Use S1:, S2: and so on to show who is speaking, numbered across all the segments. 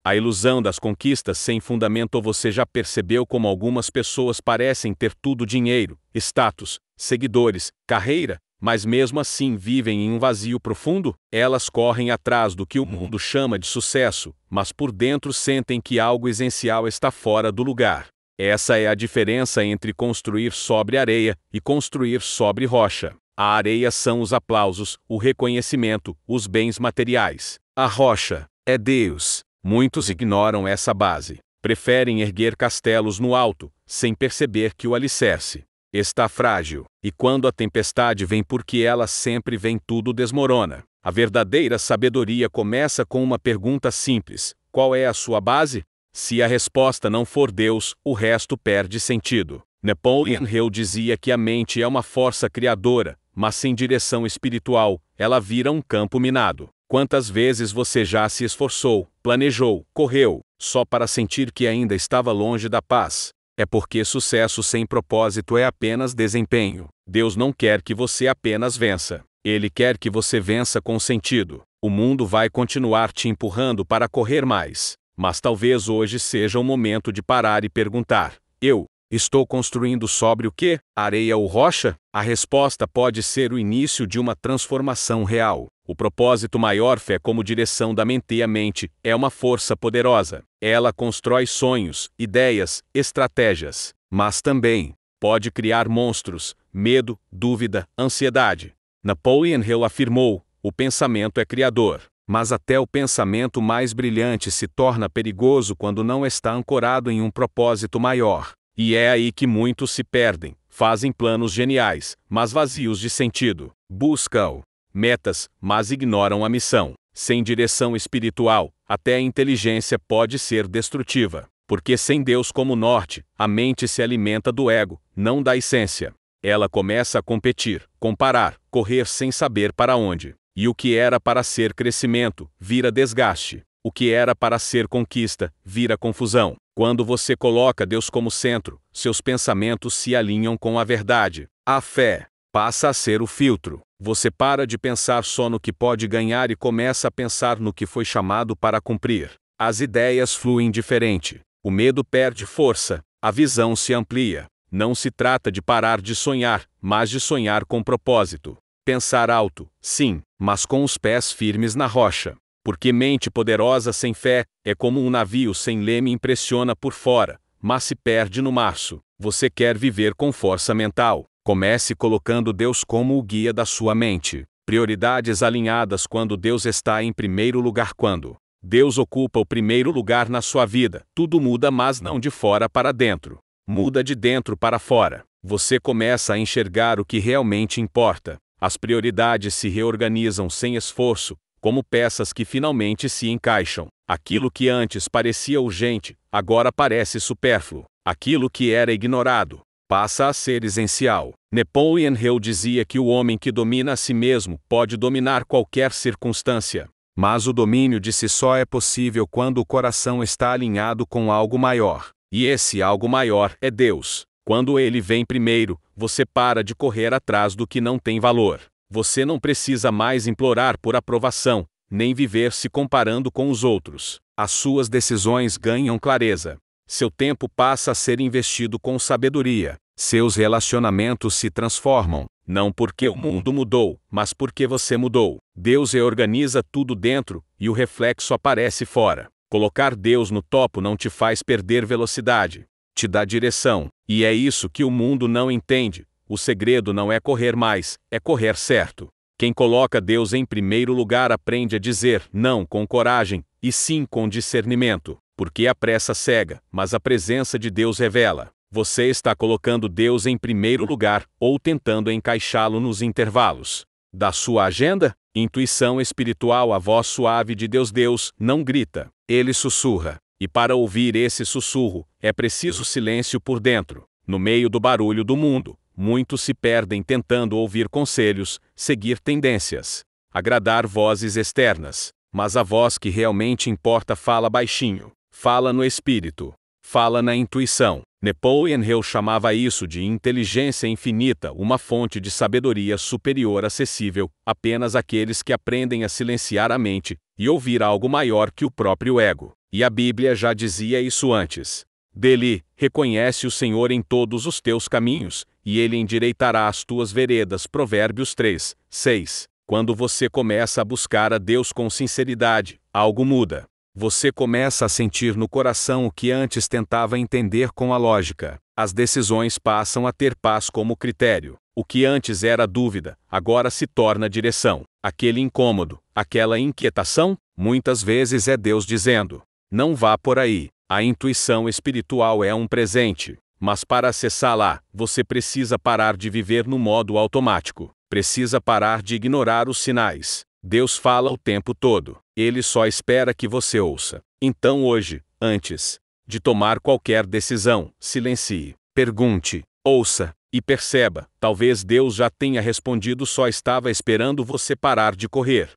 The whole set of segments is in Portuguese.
S1: A ilusão das conquistas sem fundamento. Você já percebeu como algumas pessoas parecem ter tudo: dinheiro, status, seguidores, carreira, mas mesmo assim vivem em um vazio profundo? Elas correm atrás do que o mundo chama de sucesso, mas por dentro sentem que algo essencial está fora do lugar. Essa é a diferença entre construir sobre areia e construir sobre rocha. A areia são os aplausos, o reconhecimento, os bens materiais. A rocha é Deus. Muitos ignoram essa base. Preferem erguer castelos no alto, sem perceber que o alicerce está frágil. E quando a tempestade vem, porque ela sempre vem, tudo desmorona. A verdadeira sabedoria começa com uma pergunta simples: qual é a sua base? Se a resposta não for Deus, o resto perde sentido. Napoleon Hill dizia que a mente é uma força criadora, mas sem direção espiritual, ela vira um campo minado. Quantas vezes você já se esforçou, planejou, correu, só para sentir que ainda estava longe da paz? É porque sucesso sem propósito é apenas desempenho. Deus não quer que você apenas vença. Ele quer que você vença com sentido. O mundo vai continuar te empurrando para correr mais. Mas talvez hoje seja o momento de parar e perguntar: eu estou construindo sobre o quê? Areia ou rocha? A resposta pode ser o início de uma transformação real. O propósito maior. Fé como direção da mente. A mente é uma força poderosa. Ela constrói sonhos, ideias, estratégias. Mas também pode criar monstros, medo, dúvida, ansiedade. Napoleon Hill afirmou: o pensamento é criador. Mas até o pensamento mais brilhante se torna perigoso quando não está ancorado em um propósito maior. E é aí que muitos se perdem. Fazem planos geniais, mas vazios de sentido. Buscam metas, mas ignoram a missão. Sem direção espiritual, até a inteligência pode ser destrutiva. Porque sem Deus como norte, a mente se alimenta do ego, não da essência. Ela começa a competir, comparar, correr sem saber para onde. E o que era para ser crescimento, vira desgaste. O que era para ser conquista, vira confusão. Quando você coloca Deus como centro, seus pensamentos se alinham com a verdade. A fé passa a ser o filtro. Você para de pensar só no que pode ganhar e começa a pensar no que foi chamado para cumprir. As ideias fluem diferente. O medo perde força. A visão se amplia. Não se trata de parar de sonhar, mas de sonhar com propósito. Pensar alto, sim, mas com os pés firmes na rocha. Porque mente poderosa sem fé é como um navio sem leme. Impressiona por fora, mas se perde no março. Você quer viver com força mental? Comece colocando Deus como o guia da sua mente. Prioridades alinhadas. Quando Deus está em primeiro lugar. Quando Deus ocupa o primeiro lugar na sua vida, tudo muda, mas não de fora para dentro. Muda de dentro para fora. Você começa a enxergar o que realmente importa. As prioridades se reorganizam sem esforço, como peças que finalmente se encaixam. Aquilo que antes parecia urgente, agora parece supérfluo. Aquilo que era ignorado, passa a ser essencial. Napoleon Hill dizia que o homem que domina a si mesmo pode dominar qualquer circunstância. Mas o domínio de si só é possível quando o coração está alinhado com algo maior. E esse algo maior é Deus. Quando ele vem primeiro, você para de correr atrás do que não tem valor. Você não precisa mais implorar por aprovação, nem viver se comparando com os outros. As suas decisões ganham clareza. Seu tempo passa a ser investido com sabedoria. Seus relacionamentos se transformam, não porque o mundo mudou, mas porque você mudou. Deus reorganiza tudo dentro, e o reflexo aparece fora. Colocar Deus no topo não te faz perder velocidade. Te dá direção. E é isso que o mundo não entende. O segredo não é correr mais, é correr certo. Quem coloca Deus em primeiro lugar aprende a dizer não com coragem, e sim com discernimento. Porque a pressa cega, mas a presença de Deus revela. Você está colocando Deus em primeiro lugar, ou tentando encaixá-lo nos intervalos da sua agenda? Intuição espiritual. A voz suave de Deus. Deus não grita, ele sussurra. E para ouvir esse sussurro, é preciso silêncio por dentro. No meio do barulho do mundo, muitos se perdem tentando ouvir conselhos, seguir tendências, agradar vozes externas. Mas a voz que realmente importa fala baixinho, fala no espírito, fala na intuição. Napoleon Hill chamava isso de inteligência infinita, uma fonte de sabedoria superior acessível apenas àqueles que aprendem a silenciar a mente e ouvir algo maior que o próprio ego. E a Bíblia já dizia isso antes. Dele, reconhece o Senhor em todos os teus caminhos, e Ele endireitará as tuas veredas. Provérbios 3, 6. Quando você começa a buscar a Deus com sinceridade, algo muda. Você começa a sentir no coração o que antes tentava entender com a lógica. As decisões passam a ter paz como critério. O que antes era dúvida, agora se torna direção. Aquele incômodo, aquela inquietação, muitas vezes é Deus dizendo: não vá por aí. A intuição espiritual é um presente, mas para acessá-la, você precisa parar de viver no modo automático. Precisa parar de ignorar os sinais. Deus fala o tempo todo. Ele só espera que você ouça. Então hoje, antes de tomar qualquer decisão, silencie, pergunte, ouça e perceba. Talvez Deus já tenha respondido, só estava esperando você parar de correr.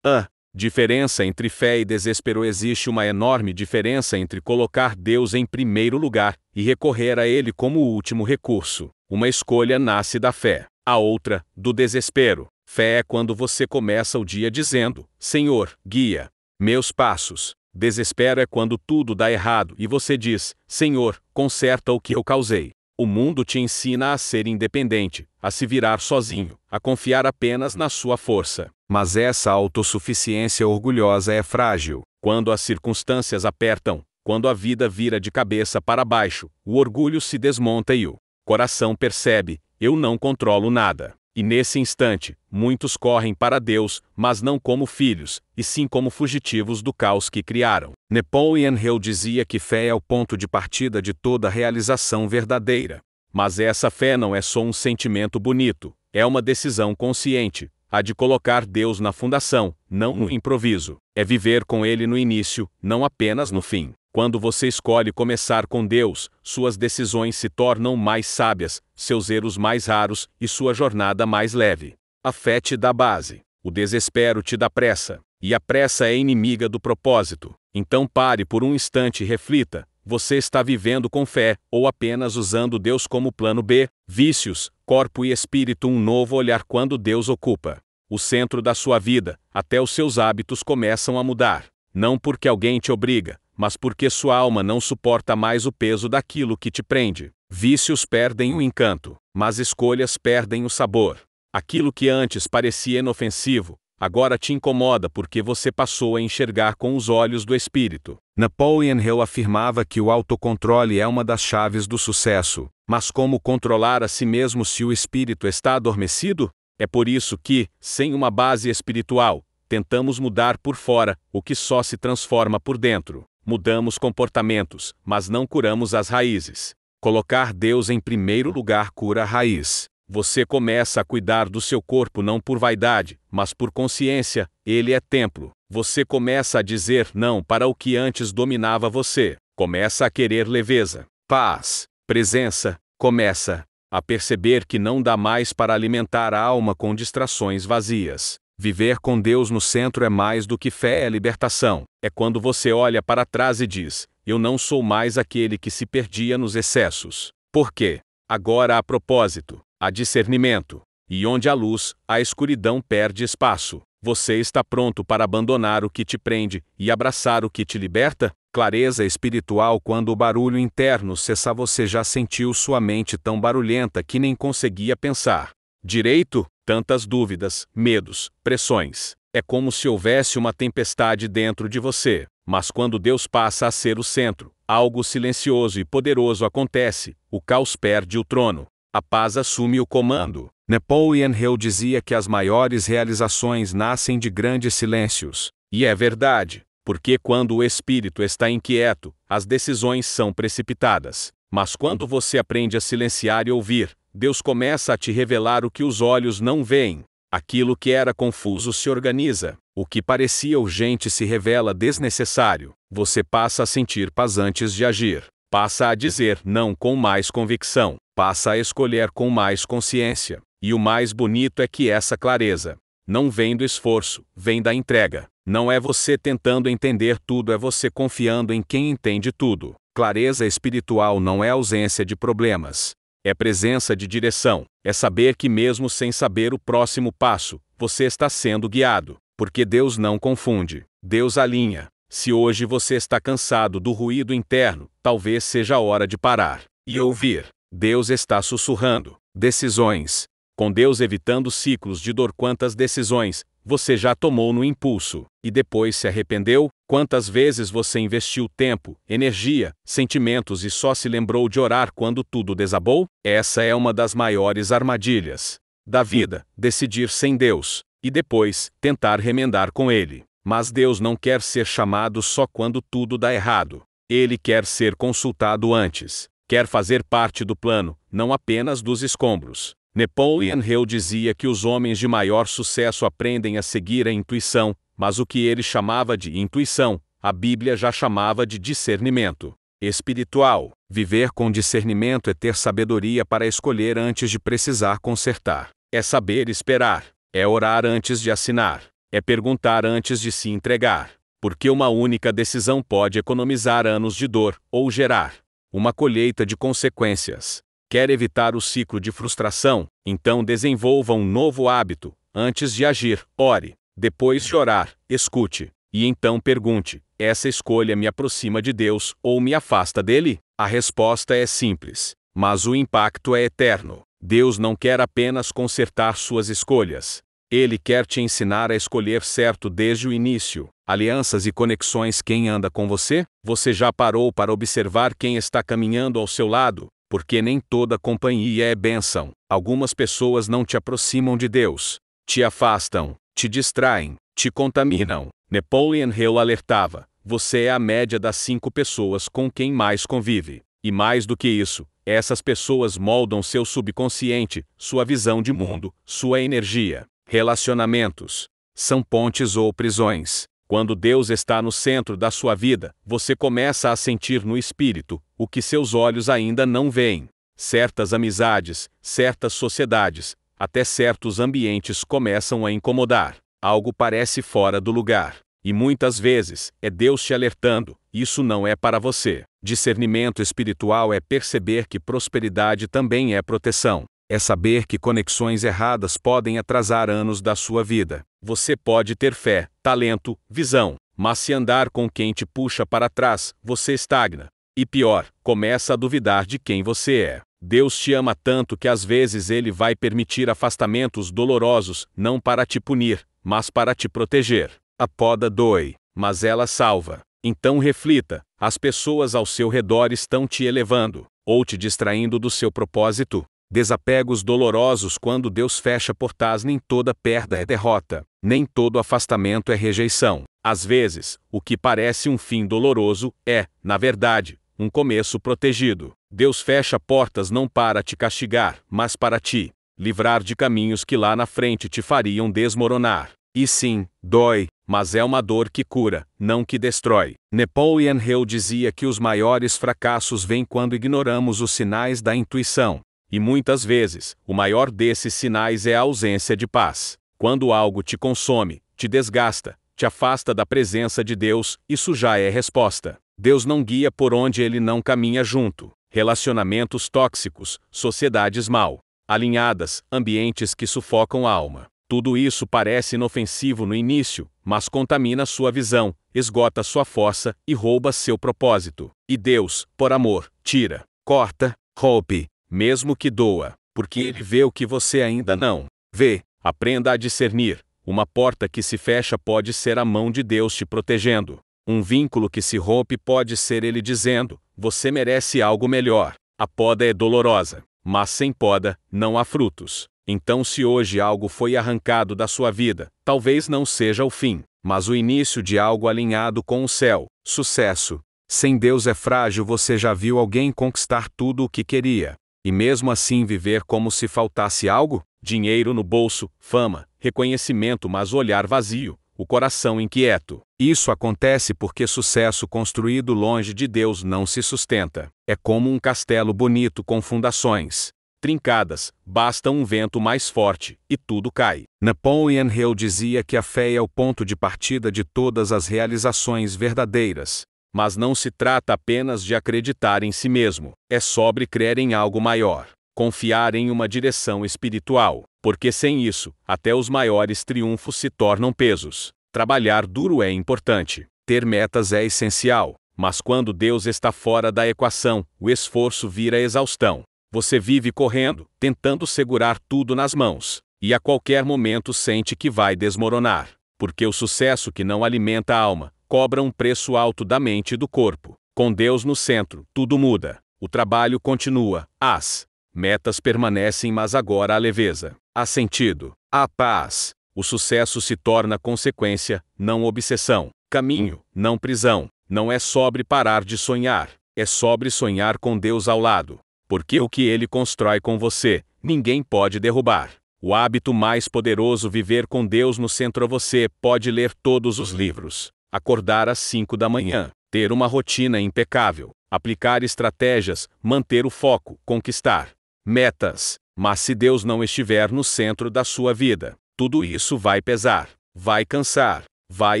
S1: Diferença entre fé e desespero. Existe uma enorme diferença entre colocar Deus em primeiro lugar e recorrer a Ele como último recurso. Uma escolha nasce da fé, a outra, do desespero. Fé é quando você começa o dia dizendo: Senhor, guia meus passos. Desespero é quando tudo dá errado e você diz: Senhor, conserta o que eu causei. O mundo te ensina a ser independente, a se virar sozinho, a confiar apenas na sua força. Mas essa autossuficiência orgulhosa é frágil. Quando as circunstâncias apertam, quando a vida vira de cabeça para baixo, o orgulho se desmonta e o coração percebe: eu não controlo nada. E nesse instante, muitos correm para Deus, mas não como filhos, e sim como fugitivos do caos que criaram. Napoleon Hill dizia que fé é o ponto de partida de toda realização verdadeira. Mas essa fé não é só um sentimento bonito, é uma decisão consciente, a de colocar Deus na fundação, não no improviso. É viver com Ele no início, não apenas no fim. Quando você escolhe começar com Deus, suas decisões se tornam mais sábias, seus erros mais raros e sua jornada mais leve. A fé te dá base, o desespero te dá pressa, e a pressa é inimiga do propósito. Então pare por um instante e reflita: você está vivendo com fé, ou apenas usando Deus como plano B? Vícios, corpo e espírito. Um novo olhar. Quando Deus ocupa o centro da sua vida, até os seus hábitos começam a mudar. Não porque alguém te obriga, mas porque sua alma não suporta mais o peso daquilo que te prende. Vícios perdem o encanto, mas escolhas perdem o sabor. Aquilo que antes parecia inofensivo, agora te incomoda porque você passou a enxergar com os olhos do espírito. Napoleon Hill afirmava que o autocontrole é uma das chaves do sucesso. Mas como controlar a si mesmo se o espírito está adormecido? É por isso que, sem uma base espiritual, tentamos mudar por fora o que só se transforma por dentro. Mudamos comportamentos, mas não curamos as raízes. Colocar Deus em primeiro lugar cura a raiz. Você começa a cuidar do seu corpo não por vaidade, mas por consciência. Ele é templo. Você começa a dizer não para o que antes dominava você. Começa a querer leveza, paz, presença. Começa a perceber que não dá mais para alimentar a alma com distrações vazias. Viver com Deus no centro é mais do que fé, é libertação. É quando você olha para trás e diz: eu não sou mais aquele que se perdia nos excessos. Por quê? Agora há propósito, há discernimento. E onde há luz, a escuridão perde espaço. Você está pronto para abandonar o que te prende e abraçar o que te liberta? Clareza espiritual. Quando o barulho interno cessa, você já sentiu sua mente tão barulhenta que nem conseguia pensar direito? Tantas dúvidas, medos, pressões. É como se houvesse uma tempestade dentro de você. Mas quando Deus passa a ser o centro, algo silencioso e poderoso acontece. O caos perde o trono. A paz assume o comando. Napoleon Hill dizia que as maiores realizações nascem de grandes silêncios. E é verdade, porque quando o espírito está inquieto, as decisões são precipitadas. Mas quando você aprende a silenciar e ouvir, Deus começa a te revelar o que os olhos não veem. Aquilo que era confuso se organiza. O que parecia urgente se revela desnecessário. Você passa a sentir paz antes de agir. Passa a dizer não com mais convicção. Passa a escolher com mais consciência. E o mais bonito é que essa clareza não vem do esforço, vem da entrega. Não é você tentando entender tudo, é você confiando em quem entende tudo. Clareza espiritual não é ausência de problemas. É presença de direção. É saber que mesmo sem saber o próximo passo, você está sendo guiado. Porque Deus não confunde. Deus alinha. Se hoje você está cansado do ruído interno, talvez seja a hora de parar e ouvir. Deus está sussurrando. Decisões. Com Deus evitando ciclos de dor, quantas decisões você já tomou no impulso e depois se arrependeu? Quantas vezes você investiu tempo, energia, sentimentos e só se lembrou de orar quando tudo desabou? Essa é uma das maiores armadilhas da vida, decidir sem Deus e depois tentar remendar com Ele. Mas Deus não quer ser chamado só quando tudo dá errado. Ele quer ser consultado antes. Quer fazer parte do plano, não apenas dos escombros. Napoleon Hill dizia que os homens de maior sucesso aprendem a seguir a intuição, mas o que ele chamava de intuição, a Bíblia já chamava de discernimento espiritual. Viver com discernimento é ter sabedoria para escolher antes de precisar consertar. É saber esperar. É orar antes de assinar. É perguntar antes de se entregar. Porque uma única decisão pode economizar anos de dor ou gerar uma colheita de consequências. Quer evitar o ciclo de frustração? Então desenvolva um novo hábito. Antes de agir, ore. Depois de orar, escute. E então pergunte: essa escolha me aproxima de Deus ou me afasta dele? A resposta é simples, mas o impacto é eterno. Deus não quer apenas consertar suas escolhas. Ele quer te ensinar a escolher certo desde o início. Alianças e conexões. Quem anda com você? Você já parou para observar quem está caminhando ao seu lado? Porque nem toda companhia é bênção. Algumas pessoas não te aproximam de Deus. Te afastam, te distraem, te contaminam. Napoleon Hill alertava: você é a média das 5 pessoas com quem mais convive. E mais do que isso, essas pessoas moldam seu subconsciente, sua visão de mundo, sua energia. Relacionamentos são pontes ou prisões. Quando Deus está no centro da sua vida, você começa a sentir no espírito o que seus olhos ainda não veem. Certas amizades, certas sociedades, até certos ambientes começam a incomodar. Algo parece fora do lugar. E muitas vezes, é Deus te alertando: isso não é para você. Discernimento espiritual é perceber que prosperidade também é proteção. É saber que conexões erradas podem atrasar anos da sua vida. Você pode ter fé, talento, visão, mas se andar com quem te puxa para trás, você estagna. E pior, começa a duvidar de quem você é. Deus te ama tanto que às vezes Ele vai permitir afastamentos dolorosos, não para te punir, mas para te proteger. A poda dói, mas ela salva. Então reflita: as pessoas ao seu redor estão te elevando ou te distraindo do seu propósito? Desapegos dolorosos. Quando Deus fecha portas, nem toda perda é derrota, nem todo afastamento é rejeição. Às vezes, o que parece um fim doloroso é, na verdade, um começo protegido. Deus fecha portas não para te castigar, mas para te livrar de caminhos que lá na frente te fariam desmoronar. E sim, dói, mas é uma dor que cura, não que destrói. Napoleon Hill dizia que os maiores fracassos vêm quando ignoramos os sinais da intuição. E muitas vezes, o maior desses sinais é a ausência de paz. Quando algo te consome, te desgasta, te afasta da presença de Deus, isso já é resposta. Deus não guia por onde Ele não caminha junto. Relacionamentos tóxicos, sociedades mal alinhadas, ambientes que sufocam a alma. Tudo isso parece inofensivo no início, mas contamina sua visão, esgota sua força e rouba seu propósito. E Deus, por amor, tira, corta, rompe, mesmo que doa, porque Ele vê o que você ainda não vê. Aprenda a discernir. Uma porta que se fecha pode ser a mão de Deus te protegendo. Um vínculo que se rompe pode ser Ele dizendo: você merece algo melhor. A poda é dolorosa, mas sem poda, não há frutos. Então, se hoje algo foi arrancado da sua vida, talvez não seja o fim, mas o início de algo alinhado com o céu. Sucesso. Sem Deus é frágil. Você já viu alguém conquistar tudo o que queria e mesmo assim viver como se faltasse algo? Dinheiro no bolso, fama, reconhecimento, mas olhar vazio, o coração inquieto. Isso acontece porque sucesso construído longe de Deus não se sustenta. É como um castelo bonito com fundações trincadas, basta um vento mais forte, e tudo cai. Napoleon Hill dizia que a fé é o ponto de partida de todas as realizações verdadeiras. Mas não se trata apenas de acreditar em si mesmo, é sobre crer em algo maior, confiar em uma direção espiritual, porque sem isso, até os maiores triunfos se tornam pesos. Trabalhar duro é importante, Ter metas é essencial, mas quando Deus está fora da equação, o esforço vira exaustão. Você vive correndo, tentando segurar tudo nas mãos, e a qualquer momento sente que vai desmoronar, porque o sucesso que não alimenta a alma cobra um preço alto da mente e do corpo. Com Deus no centro, tudo muda. O trabalho continua, as metas permanecem, mas agora há leveza, há sentido, há paz. O sucesso se torna consequência, não obsessão. Caminho, não prisão. Não é sobre parar de sonhar, é sobre sonhar com Deus ao lado. Porque o que Ele constrói com você, ninguém pode derrubar. O hábito mais poderoso: viver com Deus no centro. Você pode ler todos os livros, acordar às 5 da manhã, ter uma rotina impecável, aplicar estratégias, manter o foco, conquistar metas. Mas se Deus não estiver no centro da sua vida, tudo isso vai pesar, vai cansar, vai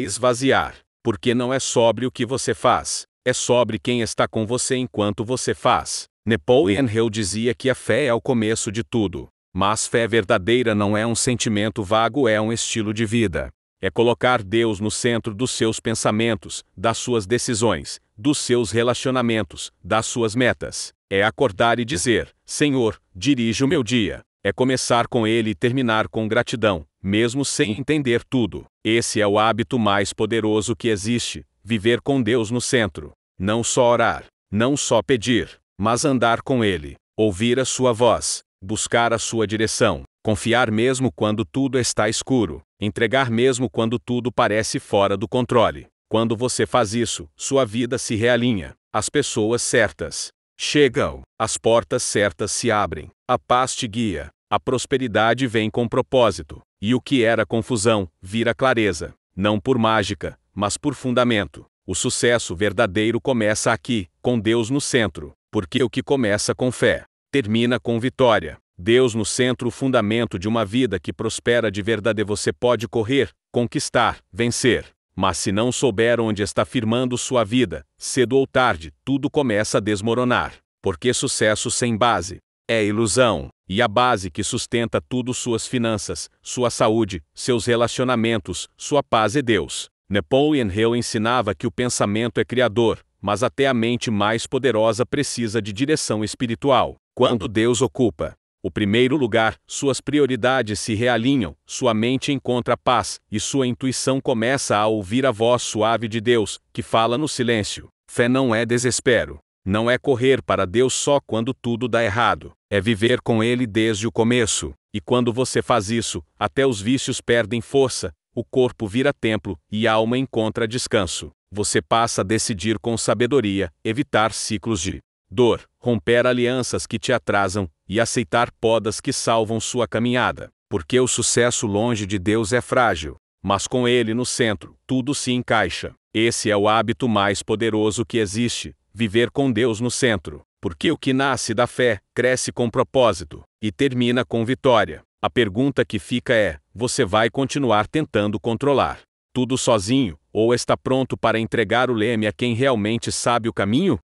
S1: esvaziar. Porque não é sobre o que você faz, é sobre quem está com você enquanto você faz. Napoleon Hill dizia que a fé é o começo de tudo. Mas fé verdadeira não é um sentimento vago, é um estilo de vida. É colocar Deus no centro dos seus pensamentos, das suas decisões, dos seus relacionamentos, das suas metas. É acordar e dizer: Senhor, dirige o meu dia. É começar com Ele e terminar com gratidão, mesmo sem entender tudo. Esse é o hábito mais poderoso que existe: viver com Deus no centro. Não só orar, não só pedir, mas andar com Ele, ouvir a sua voz, buscar a sua direção, confiar mesmo quando tudo está escuro, entregar mesmo quando tudo parece fora do controle. Quando você faz isso, sua vida se realinha. As pessoas certas chegam, as portas certas se abrem, a paz te guia, a prosperidade vem com propósito, e o que era confusão vira clareza, não por mágica, mas por fundamento. O sucesso verdadeiro começa aqui, com Deus no centro, porque o que começa com fé termina com vitória. Deus no centro, o fundamento de uma vida que prospera de verdade. Você pode correr, conquistar, vencer, mas se não souber onde está firmando sua vida, cedo ou tarde, tudo começa a desmoronar. Porque sucesso sem base é ilusão, e a base que sustenta tudo: suas finanças, sua saúde, seus relacionamentos, sua paz é Deus. Napoleon Hill ensinava que o pensamento é criador, mas até a mente mais poderosa precisa de direção espiritual. Quando Deus ocupa o primeiro lugar, suas prioridades se realinham, sua mente encontra paz, e sua intuição começa a ouvir a voz suave de Deus, que fala no silêncio. Fé não é desespero. Não é correr para Deus só quando tudo dá errado. É viver com Ele desde o começo. E quando você faz isso, até os vícios perdem força, o corpo vira templo, e a alma encontra descanso. Você passa a decidir com sabedoria, evitar ciclos de dor, romper alianças que te atrasam, e aceitar podas que salvam sua caminhada. Porque o sucesso longe de Deus é frágil, mas com Ele no centro, tudo se encaixa. Esse é o hábito mais poderoso que existe: viver com Deus no centro. Porque o que nasce da fé, cresce com propósito, e termina com vitória. A pergunta que fica é: você vai continuar tentando controlar tudo sozinho, ou está pronto para entregar o leme a quem realmente sabe o caminho?